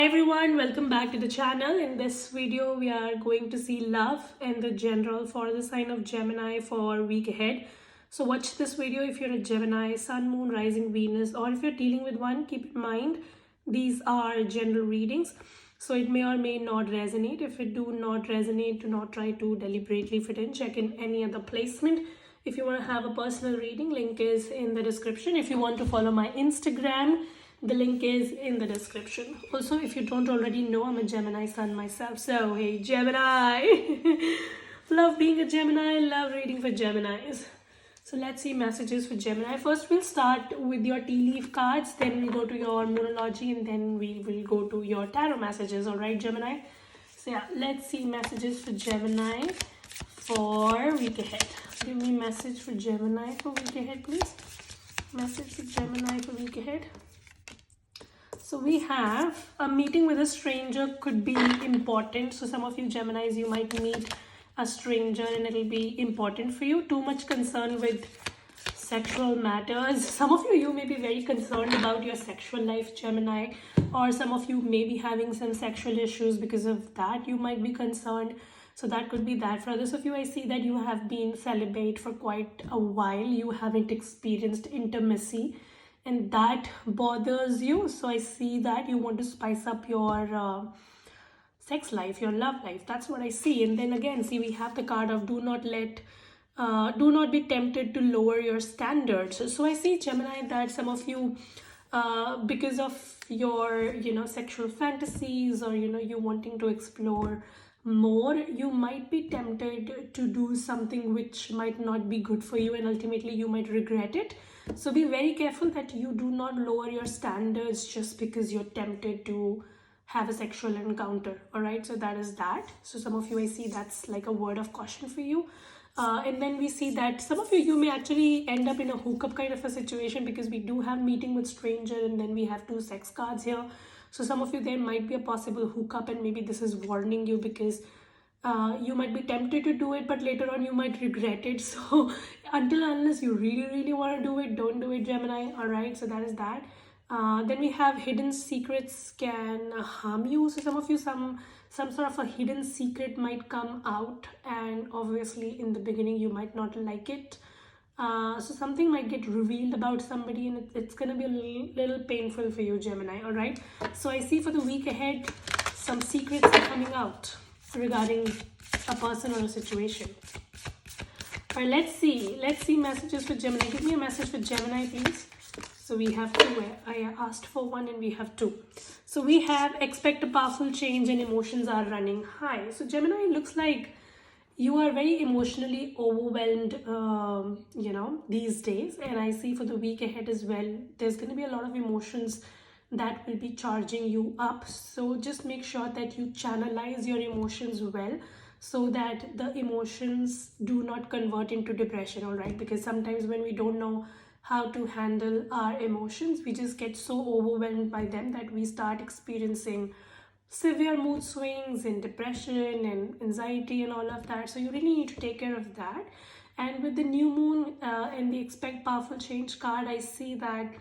Hi everyone, welcome back to the channel. In this video, we are going to see love and the general for the sign of Gemini for week ahead. So watch this video if you're a Gemini, Sun, Moon, Rising, Venus, or if you're dealing with one, keep in mind these are general readings. So it may or may not resonate. If it do not resonate, do not try to deliberately fit in. Check in any other placement. If you want to have a personal reading, link is in the description. If you want to follow my Instagram, the link is in the description. Also, if you don't already know, I'm a Gemini Sun myself. So, hey, Gemini! Love being a Gemini, love reading for Geminis. So, let's see messages for Gemini. First, we'll start with your tea leaf cards. Then we'll go to your numerology. And then we will go to your tarot messages. Alright, Gemini? So, yeah, let's see messages for Gemini for week ahead. Give me message for Gemini for week ahead, please. Message for Gemini for week ahead. So we have a meeting with a stranger could be important. So some of you Geminis, you might meet a stranger and it'll be important for you. Too much concern with sexual matters. Some of you may be very concerned about your sexual life, Gemini, or some of you may be having some sexual issues because of that. You might be concerned. So that could be that. For others of you, I see that you have been celibate for quite a while. You haven't experienced intimacy. And that bothers you. So I see that you want to spice up your sex life, your love life. That's what I see. And then again, see, we have the card of do not be tempted to lower your standards. So I see, Gemini, that some of you, because of your, sexual fantasies or, you wanting to explore more, you might be tempted to do something which might not be good for you and ultimately you might regret it. So be very careful that you do not lower your standards just because you're tempted to have a sexual encounter. All right, so that is that. So some of you, I see that's like a word of caution for you. And then we see that some of you may actually end up in a hookup kind of a situation because we do have meeting with stranger and then we have 2 sex cards here. So some of you, there might be a possible hookup and maybe this is warning you because you might be tempted to do it, but later on you might regret it. So unless you really want to do it, don't do it, Gemini. All right, so that is that. Then we have hidden secrets can harm you. So some of you, some sort of a hidden secret might come out, and obviously in the beginning you might not like it. So something might get revealed about somebody and it's going to be a little painful for you, Gemini. All right, so I see for the week ahead some secrets are coming out regarding a person or a situation. All right, let's see messages for Gemini. Give me a message for Gemini, please. So we have 2. I asked for 1 and we have 2. So we have expect a powerful change and emotions are running high. So Gemini, looks like you are very emotionally overwhelmed, these days. And I see for the week ahead as well, there's going to be a lot of emotions that will be charging you up. So just make sure that you channelize your emotions well so that the emotions do not convert into depression. All right, because sometimes when we don't know how to handle our emotions, we just get so overwhelmed by them that we start experiencing severe mood swings and depression and anxiety and all of that. So you really need to take care of that. And with the new moon and the expect powerful change card, I see that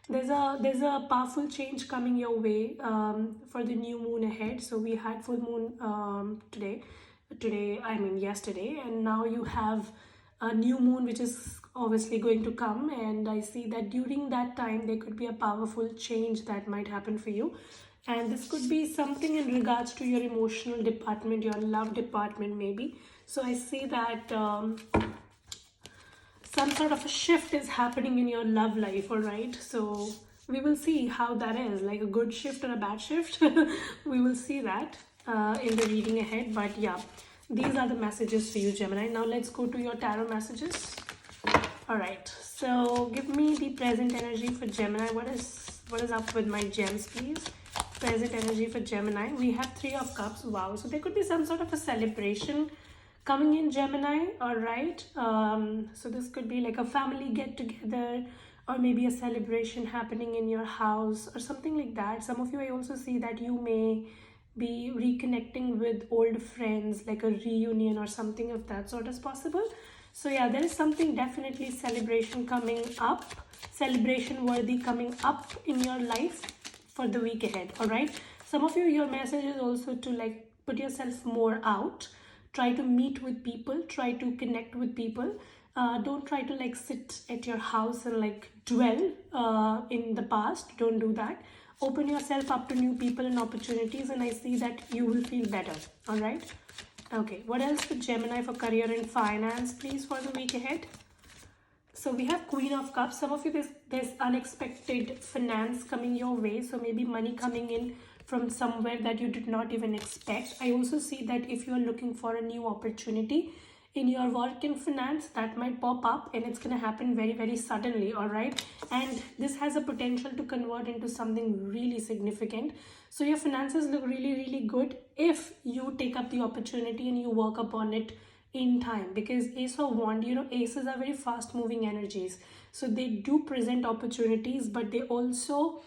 there's a powerful change coming your way for the new moon ahead. So we had full moon yesterday, and now you have a new moon which is obviously going to come, and I see that during that time there could be a powerful change that might happen for you. And this could be something in regards to your emotional department, your love department maybe. So I see that some sort of a shift is happening in your love life. All right, so we will see how that is, like a good shift or a bad shift. We will see that in the reading ahead. But yeah, these are the messages for you, Gemini. Now let's go to your tarot messages. All right, so give me the present energy for Gemini. What is up with my gems, please? Present energy for Gemini. We have 3 of Cups. Wow, so there could be some sort of a celebration coming in, Gemini. All right, so this could be like a family get together or maybe a celebration happening in your house or something like that. Some of you, I also see that you may be reconnecting with old friends, like a reunion or something of that sort is possible. So yeah, there is something definitely celebration worthy coming up in your life for the week ahead. All right, Some of you, your message is also to like put yourself more out, try to meet with people, try to connect with people. Don't try to like sit at your house and like dwell in the past. Don't do that. Open yourself up to new people and opportunities, and I see that you will feel better. All right. Okay, what else for Gemini for career and finance, please, for the week ahead? So we have Queen of Cups. Some of you, there's unexpected finance coming your way. So maybe money coming in from somewhere that you did not even expect. I also see that if you are looking for a new opportunity in your work and finance, that might pop up, and it's going to happen very, very suddenly. All right. And this has a potential to convert into something really significant. So your finances look really, really good if you take up the opportunity and you work upon it in time, because Ace of Wand, you know, aces are very fast moving energies, so they do present opportunities, but they also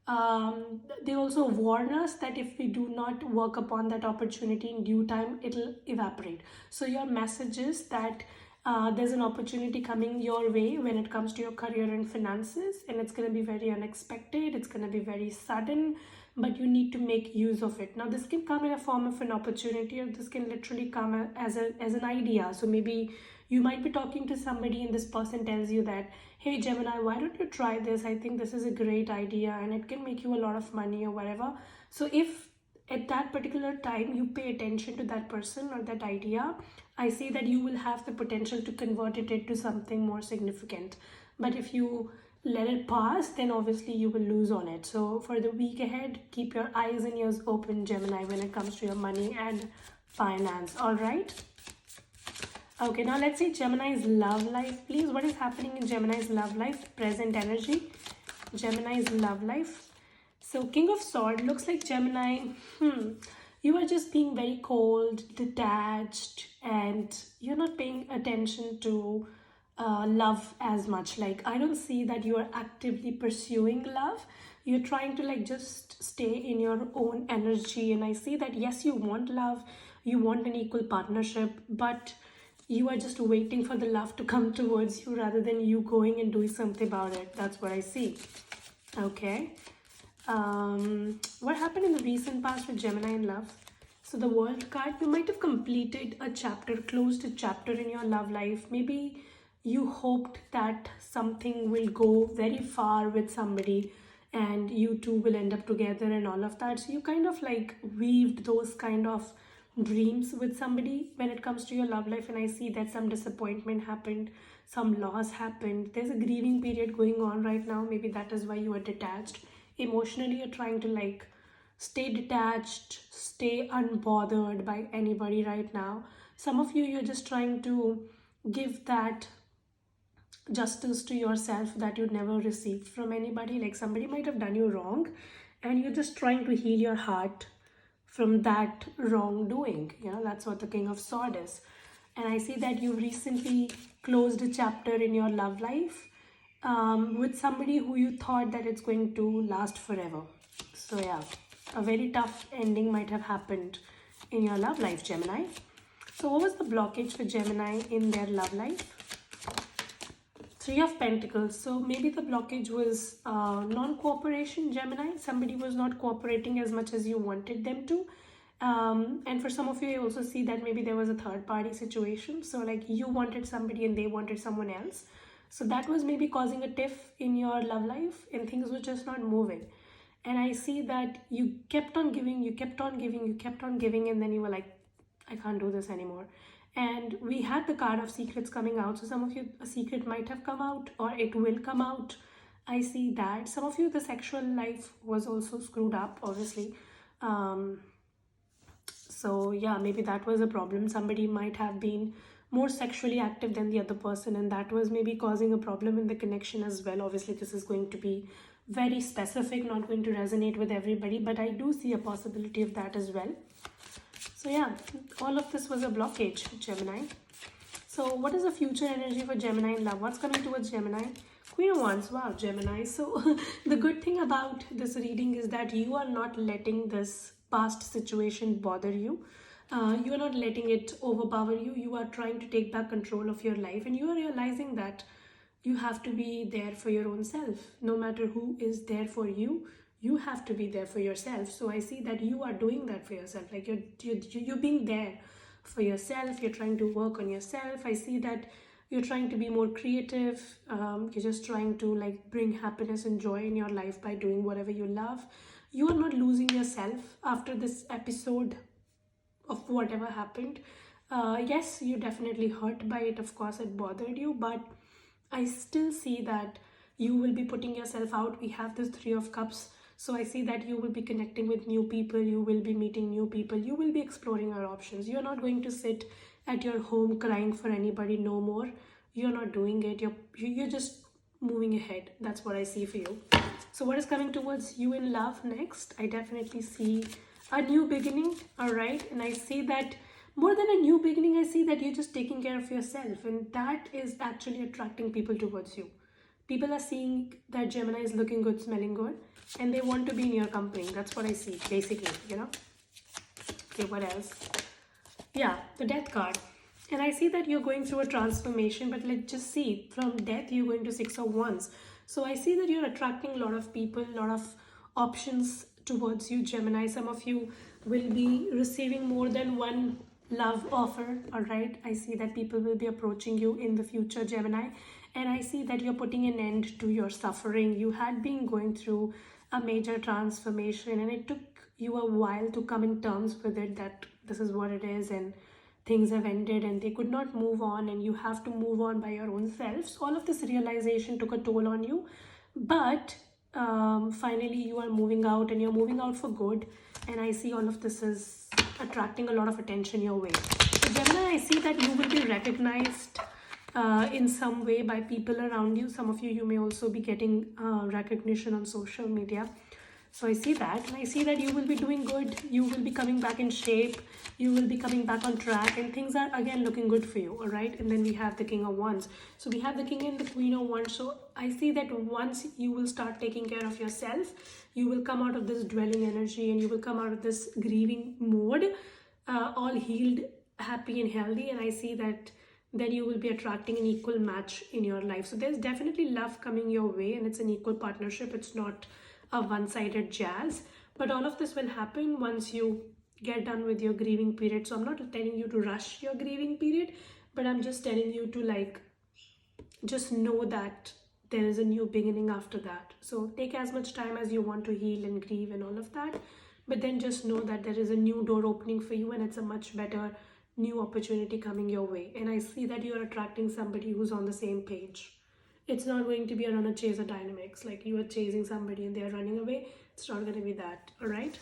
warn us that if we do not work upon that opportunity in due time, it'll evaporate. So your message is that there's an opportunity coming your way when it comes to your career and finances, and it's going to be very unexpected, it's going to be very sudden, but you need to make use of it. Now this can come in a form of an opportunity, or this can literally come as an idea. So maybe you might be talking to somebody and this person tells you that, hey Gemini, why don't you try this? I think this is a great idea and it can make you a lot of money or whatever. So if at that particular time you pay attention to that person or that idea, I see that you will have the potential to convert it into something more significant. But if you let it pass, then obviously you will lose on it. So for the week ahead, keep your eyes and ears open, Gemini, when it comes to your money and finance. All right. Okay, now let's see Gemini's love life, please. What is happening in Gemini's love life? Present energy. Gemini's love life. So King of Swords, looks like Gemini, you are just being very cold, detached, and you're not paying attention to love as much. Like, I don't see that you are actively pursuing love. You're trying to like just stay in your own energy, and I see that yes, you want love, you want an equal partnership, but you are just waiting for the love to come towards you rather than you going and doing something about it. That's what I see. Okay. What happened in the recent past with Gemini in love? So the World card, you might have completed a chapter, closed a chapter in your love life. Maybe you hoped that something will go very far with somebody and you two will end up together and all of that. So you kind of like weaved those kind of dreams with somebody when it comes to your love life, and I see that some disappointment happened, some loss happened, there's a grieving period going on right now. Maybe that is why you are detached emotionally. You're trying to like stay detached, stay unbothered by anybody right now. Some of you, you're just trying to give that justice to yourself that you never received from anybody. Like somebody might have done you wrong and you're just trying to heal your heart from that wrongdoing. You know, that's what the King of Swords is. And I see that you recently closed a chapter in your love life with somebody who you thought that it's going to last forever. So yeah, a very tough ending might have happened in your love life, Gemini. So what was the blockage for Gemini in their love life? Three of Pentacles. So maybe the blockage was non-cooperation, Gemini. Somebody was not cooperating as much as you wanted them to. And for some of you, I also see that maybe there was a third party situation. So like you wanted somebody and they wanted someone else. So that was maybe causing a tiff in your love life and things were just not moving. And I see that you kept on giving, you kept on giving, you kept on giving, and then you were like, I can't do this anymore. And we had the card of secrets coming out. So some of you, a secret might have come out or it will come out. I see that. Some of you, the sexual life was also screwed up, obviously. So yeah, maybe that was a problem. Somebody might have been more sexually active than the other person, and that was maybe causing a problem in the connection as well. Obviously, this is going to be very specific, not going to resonate with everybody, but I do see a possibility of that as well. So yeah, all of this was a blockage, Gemini. So what is the future energy for Gemini in love? What's coming towards Gemini? Queen of Wands. Wow, Gemini. So the good thing about this reading is that you are not letting this past situation bother you. You are not letting it overpower you. You are trying to take back control of your life, and you are realizing that you have to be there for your own self. No matter who is there for you, you have to be there for yourself. So I see that you are doing that for yourself. Like you're being there for yourself. You're trying to work on yourself. I see that you're trying to be more creative. You're just trying to like bring happiness and joy in your life by doing whatever you love. You are not losing yourself after this episode of whatever happened. Yes, you definitely hurt by it. Of course, it bothered you, but I still see that you will be putting yourself out. We have this Three of Cups. So I see that you will be connecting with new people. You will be meeting new people. You will be exploring your options. You're not going to sit at your home crying for anybody no more. You're not doing it. You're just moving ahead. That's what I see for you. So what is coming towards you in love next? I definitely see a new beginning. All right. And I see that more than a new beginning, I see that you're just taking care of yourself, and that is actually attracting people towards you. People are seeing that Gemini is looking good, smelling good, and they want to be in your company. That's what I see, basically, you know. Okay, what else? Yeah, the Death card. And I see that you're going through a transformation, but let's just see. From Death, you're going to Six of Wands. So I see that you're attracting a lot of people, a lot of options towards you, Gemini. Some of you will be receiving more than one love offer. All right, I see that people will be approaching you in the future, Gemini, and I see that you're putting an end to your suffering. You had been going through a major transformation, and it took you a while to come in terms with it, that this is what it is and things have ended and they could not move on, and you have to move on by your own self. So all of this realization took a toll on you, but finally you are moving out, and you're moving out for good. And I see all of this is attracting a lot of attention your way. So Gemini, I see that you will be recognized in some way by people around you. Some of you may also be getting recognition on social media. So I see that, and I see that you will be doing good. You will be coming back in shape. You will be coming back on track, and things are again looking good for you. All right. And then we have the King of Wands. So we have the King and the Queen of Wands. So I see that once you will start taking care of yourself, you will come out of this dwelling energy, and you will come out of this grieving mode, all healed, happy and healthy. And I see that then you will be attracting an equal match in your life. So there's definitely love coming your way, and it's an equal partnership. It's not a one-sided jazz, but all of this will happen once you get done with your grieving period. So I'm not telling you to rush your grieving period, but I'm just telling you to like just know that there is a new beginning after that. So take as much time as you want to heal and grieve and all of that, but then just know that there is a new door opening for you, and it's a much better new opportunity coming your way. And I see that you are attracting somebody who's on the same page. It's not going to be a runner chaser dynamics, like you are chasing somebody and they are running away. It's not going to be that. All right.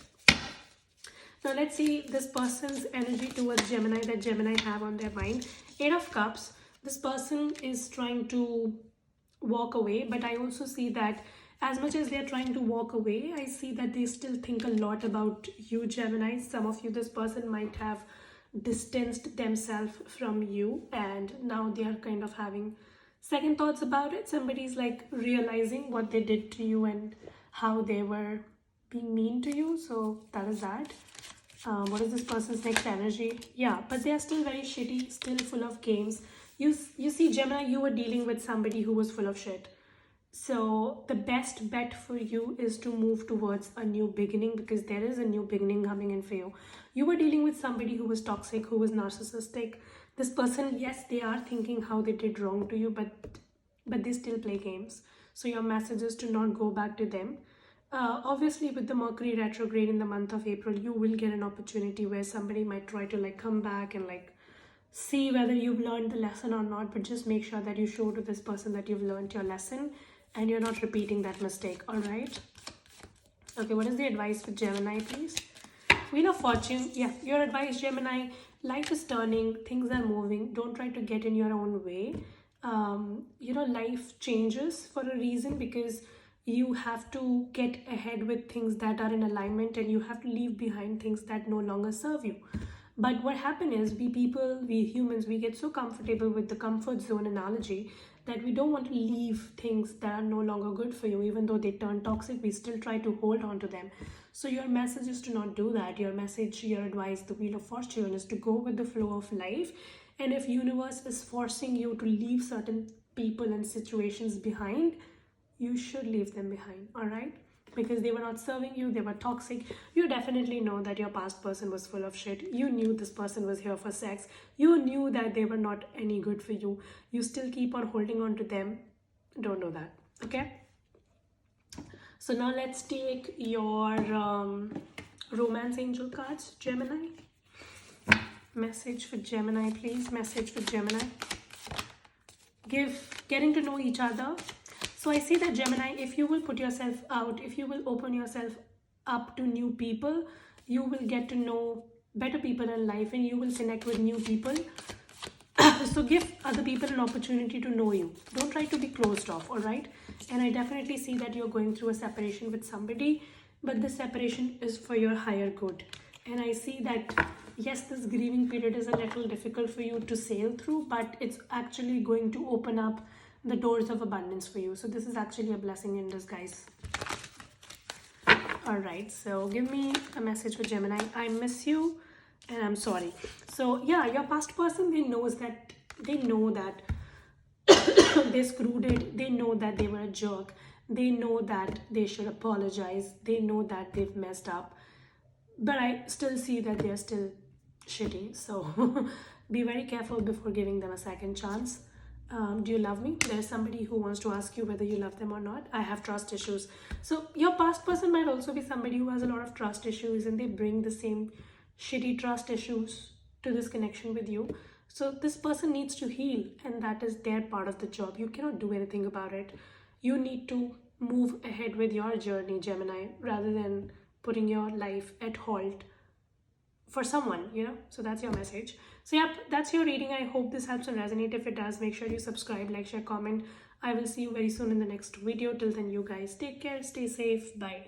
Now let's see this person's energy towards Gemini, that Gemini have on their mind. Eight of Cups. This person is trying to walk away, but I also see that as much as they're trying to walk away, I see that they still think a lot about you, Gemini. Some of you, this person might have distanced themselves from you, and now they are kind of having second thoughts about it. Somebody's like realizing what they did to you and how they were being mean to you. So that is that. What is this person's next energy? Yeah, but they are still very shitty, still full of games. You see, Gemini, you were dealing with somebody who was full of shit. So the best bet for you is to move towards a new beginning, because there is a new beginning coming in for you. You were dealing with somebody who was toxic, who was narcissistic. This person, yes, they are thinking how they did wrong to you, but they still play games. So your message is to not go back to them. Obviously, with the Mercury retrograde in the month of April, you will get an opportunity where somebody might try to like come back and like see whether you've learned the lesson or not. But just make sure that you show to this person that you've learned your lesson and you're not repeating that mistake. All right. Okay, what is the advice for Gemini, please? Wheel of Fortune. Yeah, your advice, Gemini. Life is turning, things are moving. Don't try to get in your own way. Life changes for a reason, because you have to get ahead with things that are in alignment, and you have to leave behind things that no longer serve you. But what happens is, we humans, we get so comfortable with the comfort zone analogy that we don't want to leave things that are no longer good for you. Even though they turn toxic, we still try to hold on to them. So your message is to not do that. Your message, your advice, the Wheel of Fortune, is to go with the flow of life. And if universe is forcing you to leave certain people and situations behind, you should leave them behind. All right. because they were not serving you, they were toxic. You definitely know that your past person was full of shit. You knew this person was here for sex. You knew that they were not any good for you. You still keep on holding on to them. Don't do that, okay? So now let's take your romance angel cards, Gemini. Message for Gemini, please. Message for Gemini. Getting to know each other. So I see that Gemini, if you will put yourself out, if you will open yourself up to new people, you will get to know better people in life and you will connect with new people. So give other people an opportunity to know you. Don't try to be closed off, all right? And I definitely see that you're going through a separation with somebody, but this separation is for your higher good. And I see that, yes, this grieving period is a little difficult for you to sail through, but it's actually going to open up the doors of abundance for you. So this is actually a blessing in disguise. All right, so give me a message for Gemini. I miss you and I'm sorry. So yeah, your past person, they know that they screwed it. They know that they were a jerk. They know that they should apologize. They know that they've messed up, but I still see that they're still shitty. So be very careful before giving them a second chance. Do you love me? There's somebody who wants to ask you whether you love them or not. I have trust issues. So your past person might also be somebody who has a lot of trust issues and they bring the same shitty trust issues to this connection with you. So this person needs to heal, and that is their part of the job. You cannot do anything about it. You need to move ahead with your journey, Gemini, rather than putting your life at halt for someone, you know. So that's your message. So yeah, that's your reading. I hope this helps and resonate. If it does, make sure you subscribe, like, share, comment. I will see you very soon in the next video. Till then, you guys take care, stay safe, bye.